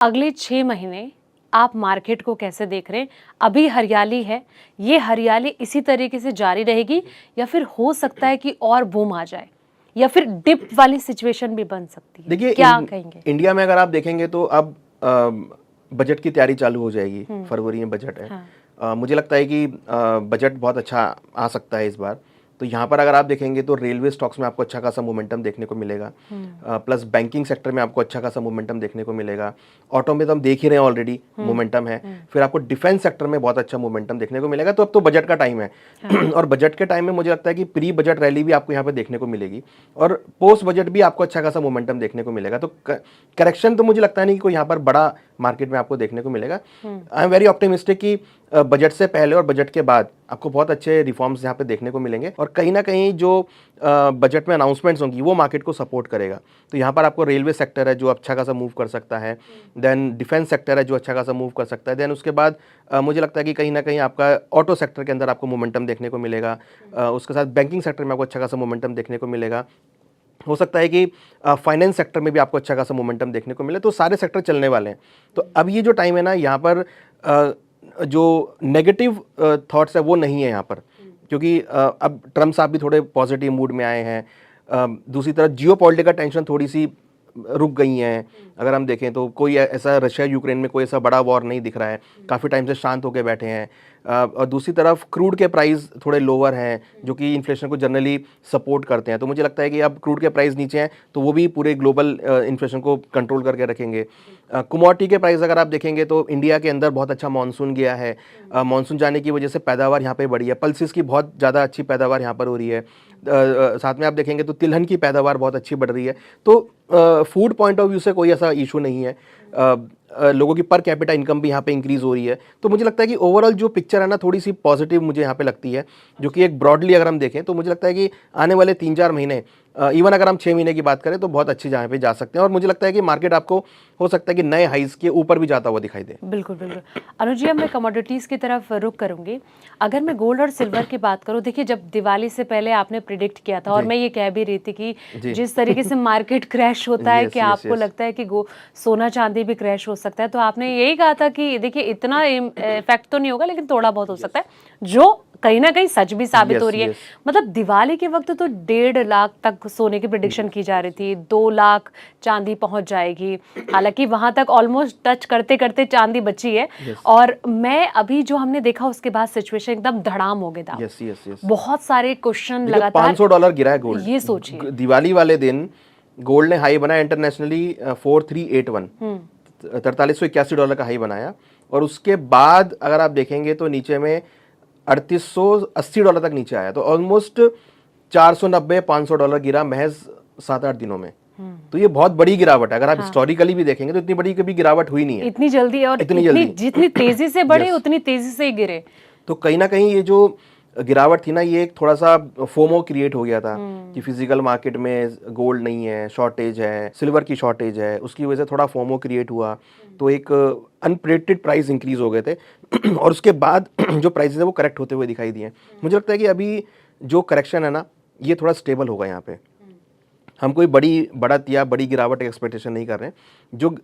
अगले 6 महीने आप मार्केट को कैसे देख रहे हैं? अभी हरियाली है, ये हरियाली इसी तरीके से जारी रहेगी या फिर हो सकता है कि और बूम आ जाए या फिर डिप वाली सिचुएशन भी बन सकती है? देखिए क्या कहेंगे? इंडिया में अगर आप देखेंगे तो अब बजट की तैयारी चालू हो जाएगी। फरवरी में बजट है। हाँ। मुझे लगता है कि बजट बहुत अच्छा आ सकता है इस बार। तो यहाँ पर अगर आप देखेंगे तो रेलवे स्टॉक्स में आपको अच्छा खासा मोमेंटम देखने को मिलेगा। प्लस बैंकिंग सेक्टर में आपको अच्छा खासा मोमेंटम देखने को मिलेगा। ऑटो में तो हम देख ही रहे हैं ऑलरेडी मोमेंटम है। फिर आपको डिफेंस सेक्टर में बहुत अच्छा मोमेंटम देखने को मिलेगा। तो अब तो बजट का टाइम है। और बजट के टाइम में मुझे लगता है कि प्री बजट रैली भी आपको यहाँ पे देखने को मिलेगी और पोस्ट बजट भी आपको अच्छा खासा मोमेंटम देखने को मिलेगा। तो करेक्शन तो मुझे लगता नहीं कि कोई यहाँ पर बड़ा मार्केट में आपको देखने को मिलेगा। आई एम वेरी ऑप्टिमिस्टिक कि बजट से पहले और बजट के बाद आपको बहुत अच्छे रिफॉर्म्स यहाँ पे देखने को मिलेंगे और कहीं ना कहीं जो बजट में अनाउंसमेंट्स होंगी वो मार्केट को सपोर्ट करेगा। तो यहाँ पर आपको रेलवे सेक्टर है जो अच्छा खासा मूव कर सकता है। देन डिफेंस सेक्टर है जो अच्छा खासा मूव कर सकता है। देन उसके बाद मुझे लगता है कि कहीं ना कहीं आपका ऑटो सेक्टर के अंदर आपको मोमेंटम देखने को मिलेगा। उसके साथ बैंकिंग सेक्टर में आपको अच्छा खासा मोमेंटम देखने को मिलेगा। हो सकता है कि फाइनेंस सेक्टर में भी आपको अच्छा खासा मोमेंटम देखने को मिले। तो सारे सेक्टर चलने वाले हैं। तो अब ये जो टाइम है ना, यहाँ पर जो नेगेटिव थॉट्स है वो नहीं है यहाँ पर, क्योंकि अब ट्रम्प साहब भी थोड़े पॉजिटिव मूड में आए हैं। दूसरी तरफ जियोपॉलिटिकल टेंशन थोड़ी सी रुक गई हैं। अगर हम देखें तो कोई ऐसा रशिया यूक्रेन में कोई ऐसा बड़ा वॉर नहीं दिख रहा है। काफ़ी टाइम से शांत होकर बैठे हैं। और दूसरी तरफ क्रूड के प्राइस थोड़े लोअर हैं जो कि इन्फ्लेशन को जनरली सपोर्ट करते हैं। तो मुझे लगता है कि अब क्रूड के प्राइस नीचे हैं तो वो भी पूरे ग्लोबल इन्फ्लेशन को कंट्रोल करके रखेंगे। कमोडिटी के प्राइस अगर आप देखेंगे तो इंडिया के अंदर बहुत अच्छा मानसून गया है। मानसून जाने की वजह से पैदावार यहाँ पे बढ़ी है। पल्सिस की बहुत ज़्यादा अच्छी पैदावार यहाँ पर हो रही है। साथ में आप देखेंगे तो तिलहन की पैदावार बहुत अच्छी बढ़ रही है। तो फूड पॉइंट ऑफ व्यू से कोई ऐसा इशू नहीं है। लोगों की पर कैपिटा इनकम भी यहाँ पे इंक्रीज हो रही है। तो मुझे लगता है कि ओवरऑल जो पिक्चर है ना थोड़ी सी पॉजिटिव मुझे यहाँ पे लगती है, जो कि एक ब्रॉडली अगर हम देखें तो मुझे लगता है कि आने वाले 3-4 महीने, इवन अगर हम 6 महीने की बात करें तो बहुत अच्छी जहाँ पे जा सकते हैं। और मुझे लगता है कि मार्केट आपको हो सकता है कि नए हाइज के ऊपर भी जाता हुआ दिखाई दे। बिल्कुल बिल्कुल। अनुज जी, अब मैं कमोडिटीज़ की तरफ रुख करूंगी। अगर मैं गोल्ड और सिल्वर की बात करूं, देखिए जब दिवाली से पहले आपने प्रिडिक्ट किया था और मैं ये कह भी रही थी कि जिस तरीके से मार्केट क्रैश होता है कि आपको लगता है कि सोना चांदी भी क्रैश हो सकता है, तो आपने यही कहा था कि देखिए इतना इफेक्ट तो नहीं होगा लेकिन थोड़ा बहुत हो सकता है, जो कहीं ना कहीं सच भी साबित हो रही है। मतलब दिवाली के वक्त तो 1.5 लाख तक सोने की प्रिडिक्शन की जा रही थी, 2 लाख चांदी पहुंच जाएगी। हालांकि वहां तक ऑलमोस्ट टच करते करते चांदी बची है। और मैं अभी जो हमने देखा उसके बाद सिचुएशन एकदम धड़ाम हो गया था। बहुत सारे क्वेश्चन लगातार। $500 गिरा है गोल्ड। ये सोचिए दिवाली वाले दिन गोल्ड ने हाई बनाया इंटरनेशनली 4381, $4381 का हाई बनाया। और उसके बाद अगर आप देखेंगे तो नीचे में $3880 तक नीचे आया। तो ऑलमोस्ट $490-500 गिरा महज 7-8 दिनों में। तो ये बहुत बड़ी गिरावट है। अगर आप हिस्टोरिकली भी देखेंगे तो इतनी बड़ी कभी गिरावट हुई नहीं है इतनी जल्दी। और जितनी तेजी से बढ़े उतनी तेजी से ही गिरे। तो कहीं ना कहीं ये जो गिरावट थी ना, ये एक थोड़ा सा फोमो क्रिएट हो गया था कि फिजिकल मार्केट में गोल्ड नहीं है, शॉर्टेज है, सिल्वर की शॉर्टेज है, उसकी वजह से थोड़ा फोमो क्रिएट हुआ। तो एक अनप्रेडिक्टेड प्राइस इंक्रीज हो गए थे। और उसके बाद जो प्राइसेस है वो करेक्ट होते हुए दिखाई दिए। मुझे लगता है कि अभी जो करेक्शन है ना ये थोड़ा स्टेबल होगा। यहाँ पे हम कोई बढ़त या बड़ी गिरावट एक्सपेक्टेशन नहीं कर रहे हैं। जो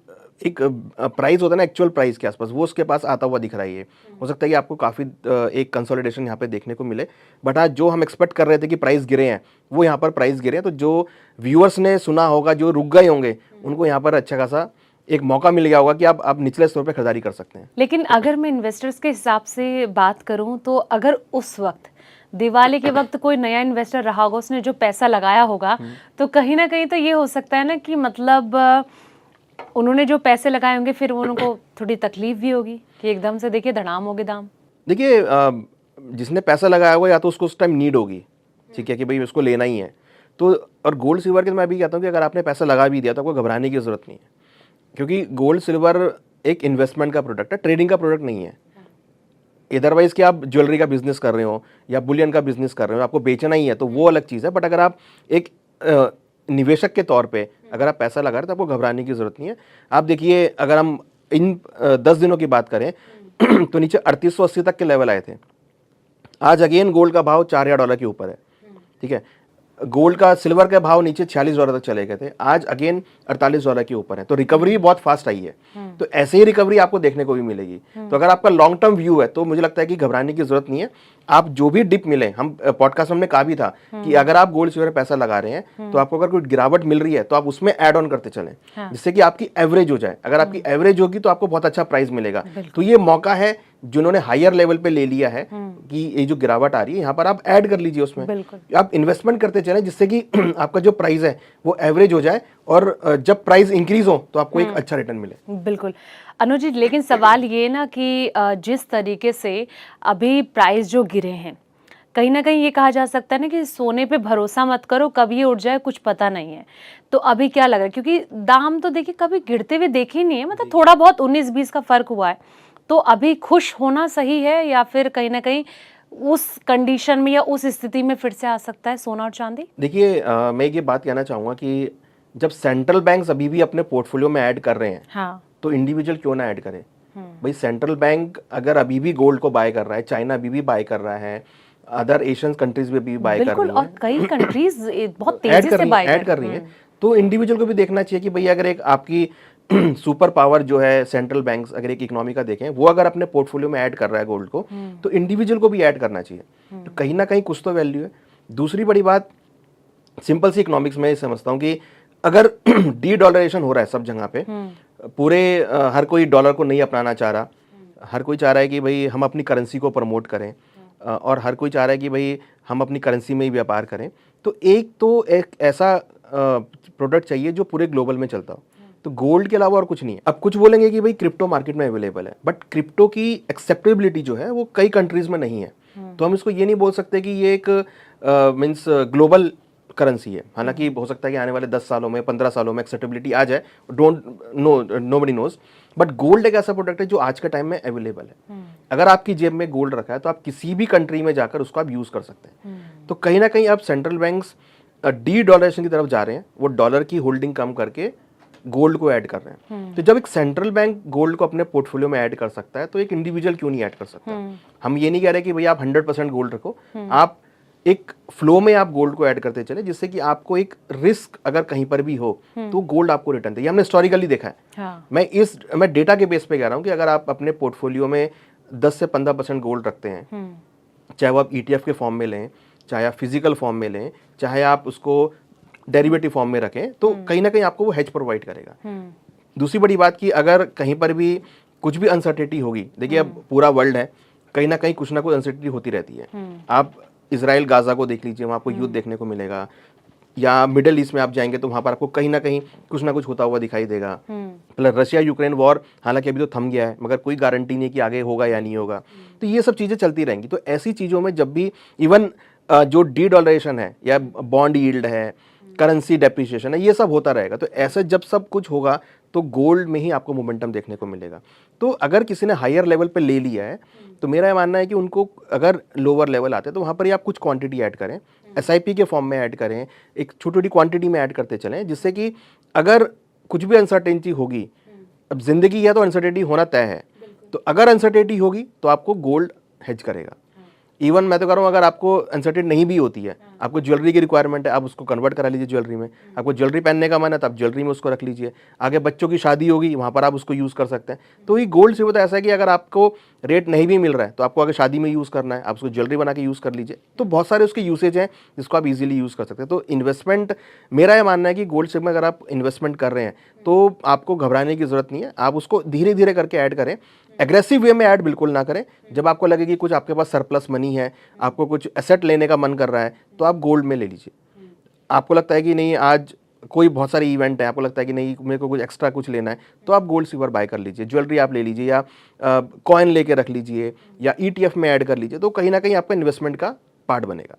एक प्राइस होता है ना एक्चुअल प्राइस के आसपास, वो उसके पास आता हुआ दिख रहा है। हो सकता है कि आपको काफ़ी एक कंसोलिडेशन यहाँ पे देखने को मिले। बट आज जो हम एक्सपेक्ट कर रहे थे कि प्राइस गिरे हैं वो यहाँ पर प्राइस गिरे हैं। तो जो व्यूअर्स ने सुना होगा, जो रुक गए होंगे, उनको यहाँ पर अच्छा खासा एक मौका मिल गया होगा कि आप निचले स्तर पर खरीदारी कर सकते हैं। लेकिन अगर मैं इन्वेस्टर्स के हिसाब से बात करूँ तो अगर उस वक्त दिवाली के वक्त कोई नया इन्वेस्टर रहा होगा, उसने जो पैसा लगाया होगा, तो कहीं ना कहीं तो ये हो सकता है ना कि मतलब उन्होंने जो पैसे लगाए होंगे फिर उनको थोड़ी तकलीफ भी होगी कि एकदम से देखिए धड़ाम हो गए दाम। देखिए जिसने पैसा लगाया होगा या तो उसको उस टाइम नीड होगी, ठीक है, कि भाई उसको लेना ही है। तो और गोल्ड सिल्वर के मैं भी कहता हूँ कि अगर आपने पैसा लगा भी दिया तो आपको घबराने की जरूरत नहीं है, क्योंकि गोल्ड सिल्वर एक इन्वेस्टमेंट का प्रोडक्ट है, ट्रेडिंग का प्रोडक्ट नहीं है। अदरवाइज कि आप ज्वेलरी का बिजनेस कर रहे हो या बुलियन का बिजनेस कर रहे हो, आपको बेचना ही है, तो वो अलग चीज़ है। बट अगर आप एक निवेशक के तौर पे अगर आप पैसा लगा रहे हैं तो आपको घबराने की जरूरत नहीं है। आप देखिए अगर हम इन 10 दिनों की बात करें तो नीचे 3880 तक के लेवल आए थे। आज अगेन गोल्ड का भाव $4000 के ऊपर है, ठीक है। गोल्ड का सिल्वर का भाव नीचे $46 तक चले गए थे, आज अगेन $48 के ऊपर है। तो रिकवरी बहुत फास्ट आई है। तो ऐसे ही रिकवरी आपको देखने को भी मिलेगी। तो अगर आपका लॉन्ग टर्म व्यू है तो मुझे लगता है कि घबराने की जरूरत नहीं है। आप जो भी डिप मिले, हम पॉडकास्ट में हमने कहा भी था कि अगर आप गोल्ड सिल्वर में पैसा लगा रहे हैं तो आपको अगर कोई गिरावट मिल रही है तो आप उसमें ऐड ऑन करते चलें, जिससे कि आपकी एवरेज हो जाए। अगर आपकी एवरेज होगी तो आपको बहुत अच्छा प्राइस मिलेगा। तो ये मौका है जिन्होंने हायर लेवल पे ले लिया है कि ये जो गिरावट आ रही है यहाँ पर आप ऐड कर लीजिए उसमें, आप इन्वेस्टमेंट करते चलें, जिससे कि आपका जो प्राइस है वो एवरेज हो जाए और जब प्राइस इंक्रीज हो तो आपको एक अच्छा रिटर्न मिले। बिल्कुल अनुज जी, लेकिन सवाल ये ना कि जिस तरीके से अभी प्राइस जो गिरे हैं, कहीं ना कहीं ये कहा जा सकता है ना कि सोने पे भरोसा मत करो, कब ये उठ जाए कुछ पता नहीं है। तो अभी क्या लग रहा है, क्योंकि दाम तो देखिए कभी गिरते हुए देखे ही नहीं है, मतलब थोड़ा बहुत 19-20 का फर्क हुआ है। तो अभी खुश होना सही है या फिर कहीं ना कहीं उस कंडीशन में या उस स्थिति में फिर से आ सकता है सोना और चांदी? देखिए मैं ये बात कहना चाहूंगा कि जब सेंट्रल बैंक्स अभी भी अपने पोर्टफोलियो में ऐड कर रहे हैं, हाँ, तो इंडिविजुअल क्यों ना ऐड करे। भाई सेंट्रल बैंक अगर अभी भी गोल्ड को बाय कर रहा है, चाइना अभी भी बाय कर रहा है, अदर एशियन कंट्रीज में भी बाय कर बिल्कुल, रही और हैं, कई कंट्रीज बहुत ऐड तेजी कर से रही बाय ऐड कर रही हैं। तो इंडिविजुअल को भी देखना चाहिए कि भैया अगर एक आपकी सुपर पावर जो है सेंट्रल बैंक्स अगर एक इकोनॉमी का देखें, वो अगर अपने पोर्टफोलियो में ऐड कर रहा है गोल्ड को, तो इंडिविजुअल को भी ऐड करना चाहिए। तो कहीं ना कहीं कुछ तो वैल्यू है। दूसरी बड़ी बात, सिंपल सी इकोनॉमिक्स में समझता हूँ कि अगर डी डॉलरेशन हो रहा है सब जगह पे, पूरे हर कोई डॉलर को नहीं अपनाना चाह रहा, हर कोई चाह रहा है कि भाई हम अपनी करेंसी को प्रमोट करें, और हर कोई चाह रहा है कि भाई हम अपनी करेंसी में ही व्यापार करें, तो एक ऐसा प्रोडक्ट चाहिए जो पूरे ग्लोबल में चलता हो। तो गोल्ड के अलावा और कुछ नहीं है। अब कुछ बोलेंगे कि भाई क्रिप्टो मार्केट में अवेलेबल है, बट क्रिप्टो की एक्सेप्टेबिलिटी जो है वो कई कंट्रीज में नहीं है। तो हम इसको ये नहीं बोल सकते कि ये एक मीन्स ग्लोबल करेंसी है। हालांकि हो सकता है कि आने वाले 10 सालों में 15 सालों में एक्सेप्टेबिलिटी आ जाए, don't know, nobody knows. But gold एक ऐसा प्रोडक्ट है जो आज के टाइम में अवेलेबल है। अगर आपकी जेब में गोल्ड रखा है तो आप किसी भी कंट्री में जाकर उसको आप यूज कर सकते हैं। तो कहीं ना कहीं अब सेंट्रल बैंक्स डी डॉलरेशन की तरफ जा रहे हैं, वो डॉलर की होल्डिंग कम करके गोल्ड को ऐड कर रहे हैं। तो जब एक सेंट्रल बैंक गोल्ड को अपने पोर्टफोलियो में ऐड कर सकता है तो एक इंडिविजुअल क्यों नहीं ऐड कर सकता। हम ये नहीं कह रहे कि भैया आप 100% गोल्ड रखो, आप एक फ्लो में आप गोल्ड को ऐड करते चले, जिससे कि आपको एक रिस्क अगर कहीं पर भी हो तो गोल्ड आपको रिटर्न दे। ये हमने हिस्टोरिकली देखा है। हाँ। मैं डेटा के बेस पे कह रहा हूँ कि अगर आप अपने पोर्टफोलियो में 10 से 15% गोल्ड रखते हैं, चाहे वो आप ETF के fॉर्म में लें, चाहे आप फिजिकल फॉर्म में लें, चाहे आप उसको डेरिवेटिव फॉर्म में रखें, तो कहीं ना कहीं आपको वो हेज प्रोवाइड करेगा। दूसरी बड़ी बात कि अगर कहीं पर भी कुछ भी अनसर्टेनिटी होगी, देखिए अब पूरा वर्ल्ड है, कहीं ना कुछ अनसर्टेनिटी होती रहती है। आप इजराइल गाजा को देख लीजिए, वहाँ आपको युद्ध देखने को मिलेगा, या मिडिल ईस्ट में आप जाएंगे तो वहाँ पर आपको कहीं ना कुछ होता हुआ दिखाई देगा। प्लस रशिया यूक्रेन वॉर हालांकि अभी तो थम गया है, मगर कोई गारंटी नहीं कि आगे होगा या नहीं होगा। तो ये सब चीज़ें चलती रहेंगी। तो ऐसी चीज़ों में जब भी इवन जो डी डॉलरेशन है या बॉन्ड यील्ड है, करेंसी डेप्रिसिएशन है, ये सब होता रहेगा। तो ऐसे जब सब कुछ होगा तो गोल्ड में ही आपको मोमेंटम देखने को मिलेगा। तो अगर किसी ने हायर लेवल पे ले लिया है तो मेरा ये मानना है कि उनको अगर लोअर लेवल आते हैं तो वहाँ पर ही आप कुछ क्वांटिटी ऐड करें, SIP के फॉर्म में ऐड करें, एक छोटी छोटी क्वांटिटी में ऐड करते चलें, जिससे कि अगर कुछ भी अनसर्टेनिटी होगी, अब जिंदगी है तो अनसर्टेनिटी होना तय है, तो अगर अनसर्टेनिटी होगी तो आपको गोल्ड हेज करेगा। इवन मैं तो कह रहा हूँ अगर आपको अनसर्टेन नहीं भी होती है, आपको ज्वेलरी की रिक्वायरमेंट है, आप उसको कन्वर्ट करा लीजिए ज्वेलरी में। आपको ज्वेलरी पहनने का मन है तो आप ज्वेलरी में उसको रख लीजिए। आगे बच्चों की शादी होगी, वहाँ पर आप उसको यूज़ कर सकते हैं। तो ये गोल्ड सिल्वर तो ऐसा है कि अगर आपको रेट नहीं भी मिल रहा है तो आपको अगर शादी में यूज़ करना है, आप उसको ज्वेलरी बना के यूज़ कर लीजिए। तो बहुत सारे उसके यूसेज हैं जिसको आप इजीली यूज़ कर सकते हैं। तो इन्वेस्टमेंट, मेरा ये मानना है कि गोल्ड सिल्वर में अगर आप इन्वेस्टमेंट कर रहे हैं तो आपको घबराने की जरूरत नहीं है। आप उसको धीरे धीरे करके ऐड करें, एग्रेसिव वे में ऐड बिल्कुल ना करें। जब आपको लगे कि कुछ आपके पास सरप्लस मनी है, आपको कुछ एसेट लेने का मन कर रहा है, तो आप गोल्ड में ले लीजिए। आपको लगता है कि नहीं आज कोई बहुत सारे इवेंट है, आपको लगता है कि नहीं मेरे को कुछ एक्स्ट्रा कुछ लेना है, तो आप गोल्ड सिल्वर बाय कर लीजिए, ज्वेलरी आप ले लीजिए, या कॉइन लेके रख लीजिए, या ETF में ऐड कर लीजिए। तो कहीं ना कहीं आपका इन्वेस्टमेंट का पार्ट बनेगा।